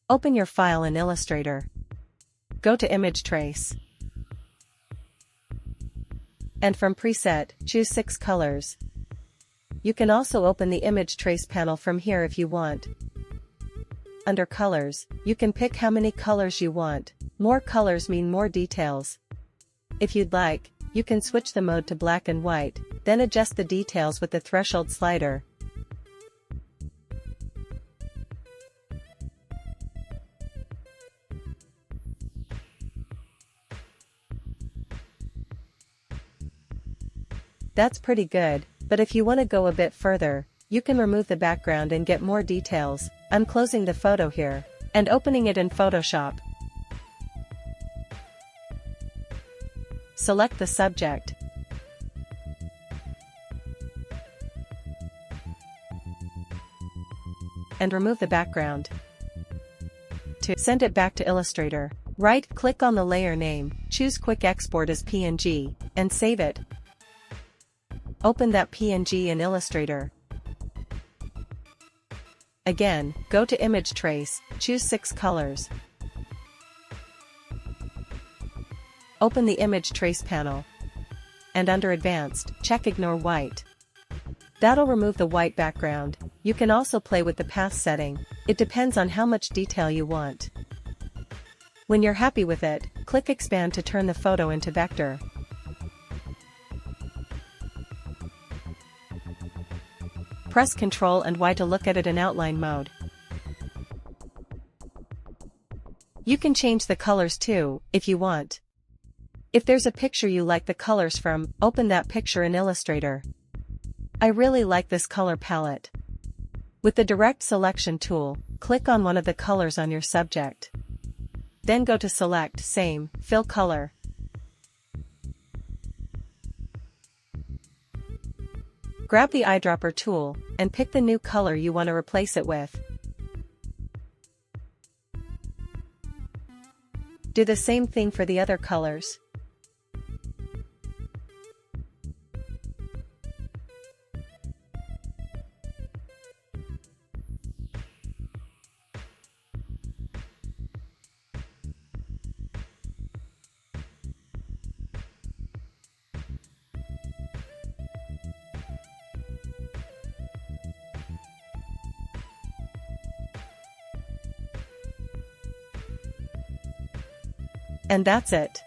Open your file in Illustrator. Go to Image Trace. And from Preset, choose 6 colors. You can also open the Image Trace panel from here if you want. Under Colors, you can pick how many colors you want. More colors mean more details. If you'd like, you can switch the mode to black and white, then adjust the details with the threshold slider. That's pretty good, but if you want to go a bit further, you can remove the background and get more details. I'm closing the photo here, and opening it in Photoshop. Select the subject. And remove the background. To send it back to Illustrator, right-click on the layer name, choose Quick Export as PNG, and save it. Open that PNG in Illustrator. Again, go to Image Trace, choose 6 colors. Open the Image Trace panel. And under Advanced, check Ignore White. That'll remove the white background. You can also play with the path setting. It depends on how much detail you want. When you're happy with it, click Expand to turn the photo into vector. Press Ctrl and Y to look at it in outline mode. You can change the colors too, if you want. If there's a picture you like the colors from, open that picture in Illustrator. I really like this color palette. With the Direct Selection tool, click on one of the colors on your subject. Then go to Select Same, Fill Color. Grab the Eyedropper tool, and pick the new color you want to replace it with. Do the same thing for the other colors. And that's it.